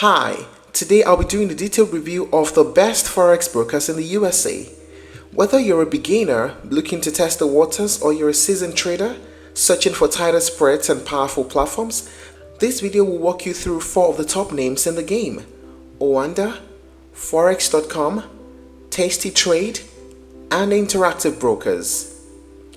Hi, today I'll be doing a detailed review of the best Forex brokers in the USA. Whether you're a beginner looking to test the waters or you're a seasoned trader searching for tighter spreads and powerful platforms, this video will walk you through 4 of the top names in the game: Oanda, Forex.com, Tasty Trade, and Interactive Brokers.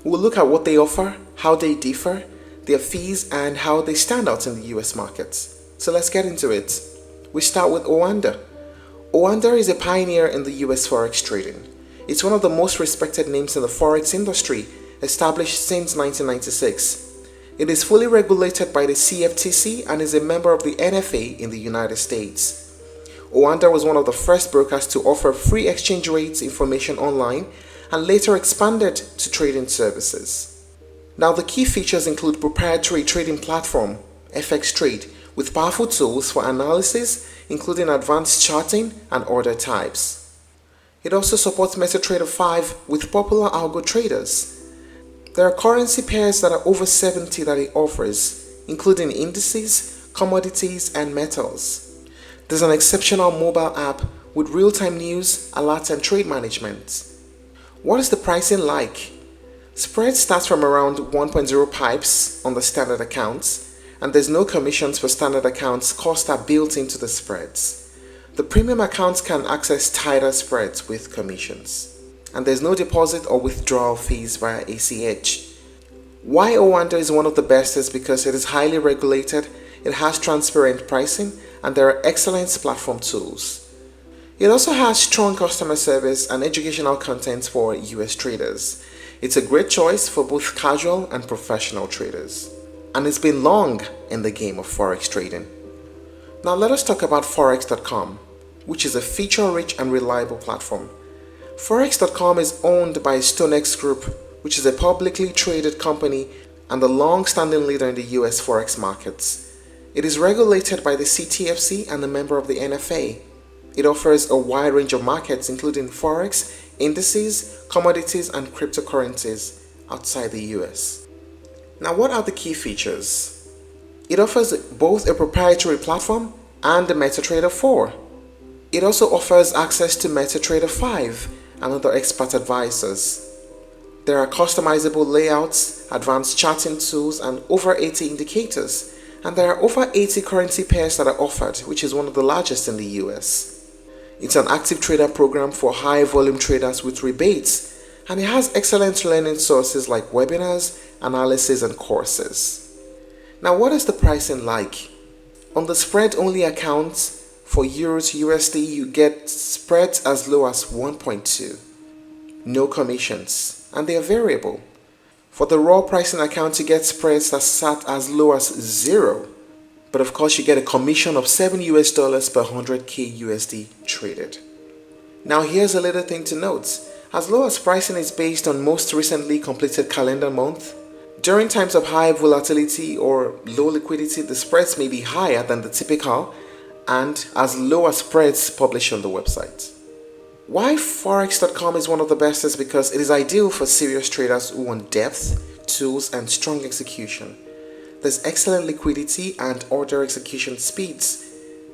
We'll look at what they offer, how they differ, their fees, and how they stand out in the US markets. So let's get into it. We start with Oanda. Oanda is a pioneer in the US Forex trading. It's one of the most respected names in the Forex industry, established since 1996. It is fully regulated by the CFTC and is a member of the NFA in the United States. Oanda was one of the first brokers to offer free exchange rates information online and later expanded to trading services. Now, the key features include proprietary trading platform, FX Trade, with powerful tools for analysis, including advanced charting and order types. It also supports MetaTrader 5 with popular algo traders. There are currency pairs that are over 70 that it offers, including indices, commodities, and metals. There's an exceptional mobile app with real-time news, alerts, and trade management. What is the pricing like? Spread starts from around 1.0 pipes on the standard accounts, and there's no commissions for standard accounts. Costs are built into the spreads. The premium accounts can access tighter spreads with commissions, and there's no deposit or withdrawal fees via ACH. Why Oanda is one of the best is because it is highly regulated, it has transparent pricing, and there are excellent platform tools. It also has strong customer service and educational content for US traders. It's a great choice for both casual and professional traders, and it's been long in the game of Forex trading. Now let us talk about Forex.com, which is a feature-rich and reliable platform. Forex.com is owned by StoneX Group, which is a publicly traded company and a long-standing leader in the US Forex markets. It is regulated by the CTFC and a member of the NFA. It offers a wide range of markets including Forex, indices, commodities, and cryptocurrencies outside the US. Now, what are the key features? It offers both a proprietary platform and the MetaTrader 4. It also offers access to MetaTrader 5 and other expert advisors. There are customizable layouts, advanced charting tools, and over 80 indicators. And there are over 80 currency pairs that are offered, which is one of the largest in the US. It's an active trader program for high volume traders with rebates, and it has excellent learning sources like webinars, analysis, and courses. Now, what is the pricing like? On the spread-only accounts for Euro to USD, you get spreads as low as 1.2. No commissions, and they are variable. For the raw pricing account, you get spreads that start as low as 0. But of course, you get a commission of $7 per 100k USD traded. Now, here's a little thing to note. As low as pricing is based on most recently completed calendar month, during times of high volatility or low liquidity, the spreads may be higher than the typical and as low as spreads published on the website. Why Forex.com is one of the best is because it is ideal for serious traders who want depth, tools, and strong execution. There's excellent liquidity and order execution speeds,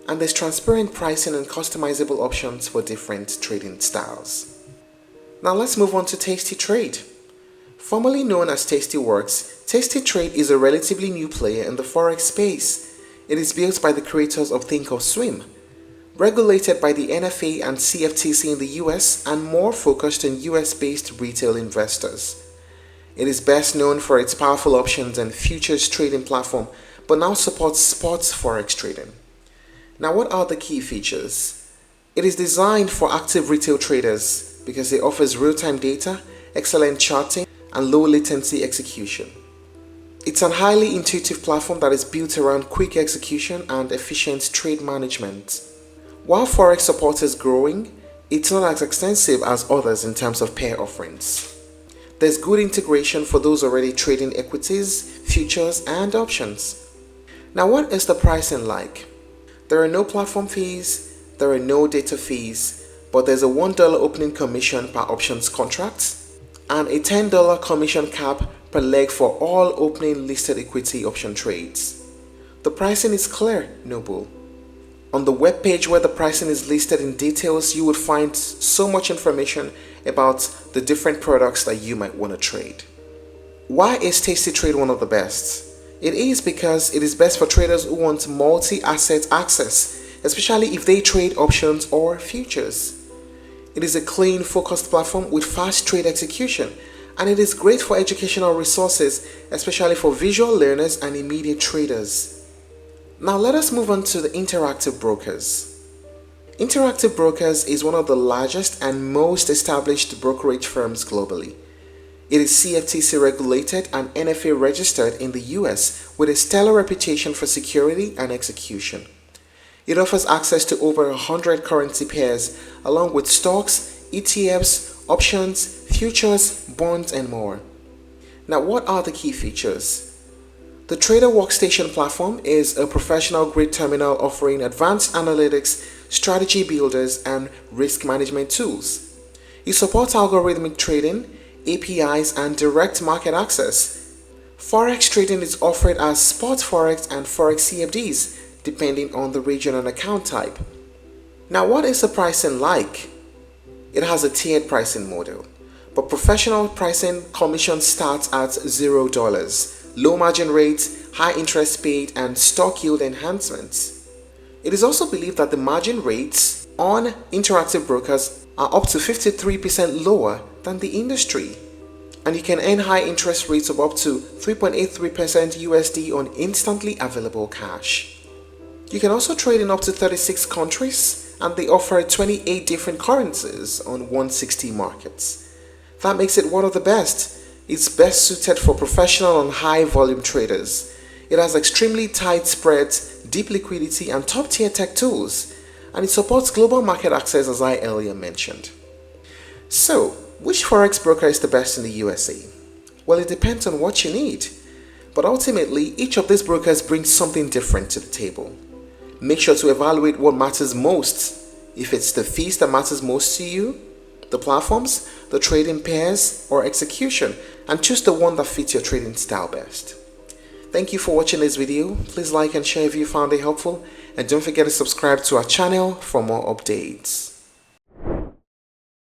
and there's transparent pricing and customizable options for different trading styles. Now let's move on to Tasty Trade. Formerly known as Tastyworks, Tasty Trade is a relatively new player in the Forex space. It is built by the creators of Thinkorswim, regulated by the NFA and CFTC in the US, and more focused on US-based retail investors. It is best known for its powerful options and futures trading platform, but now supports sports Forex trading. Now, what are the key features? It is designed for active retail traders because it offers real-time data, excellent charting, and low latency execution. It's a highly intuitive platform that is built around quick execution and efficient trade management. While Forex support is growing, it's not as extensive as others in terms of pair offerings. There's good integration for those already trading equities, futures, and options. Now, what is the pricing like? There are no platform fees, there are no data fees, but there's a $1 opening commission per options contract and a $10 commission cap per leg for all opening listed equity option trades. The pricing is clear, Noble. On the web page where the pricing is listed in details, you would find so much information about the different products that you might want to trade. Why is tastytrade one of the best? It is because it is best for traders who want multi-asset access, especially if they trade options or futures. It is a clean, focused platform with fast trade execution, and it is great for educational resources, especially for visual learners and immediate traders. Now let us move on to the Interactive Brokers. Interactive Brokers is one of the largest and most established brokerage firms globally. It is CFTC regulated and NFA registered in the US with a stellar reputation for security and execution. It offers access to over 100 currency pairs along with stocks, ETFs, options, futures, bonds, and more. Now, what are the key features? The Trader Workstation platform is a professional grade terminal offering advanced analytics, strategy builders, and risk management tools. It supports algorithmic trading, APIs, and direct market access. Forex trading is offered as spot Forex and Forex CFDs, depending on the region and account type. Now, what is the pricing like? It has a tiered pricing model, but professional pricing commission starts at $0. Low margin rates, high interest paid, and stock yield enhancements. It is also believed that the margin rates on interactive brokers are up to 53% lower than the industry. And you can earn high interest rates of up to 3.83% USD on instantly available cash. You can also trade in up to 36 countries, and they offer 28 different currencies on 160 markets. That makes it one of the best. It's best suited for professional and high volume traders. It has extremely tight spreads, deep liquidity, and top tier tech tools, and it supports global market access as I earlier mentioned. So, which Forex broker is the best in the USA? Well, it depends on what you need, but ultimately each of these brokers brings something different to the table. Make sure to evaluate what matters most. If it's the fees that matters most to you, the platforms, the trading pairs, or execution, and choose the one that fits your trading style best. Thank you for watching this video. Please like and share if you found it helpful, and don't forget to subscribe to our channel for more updates.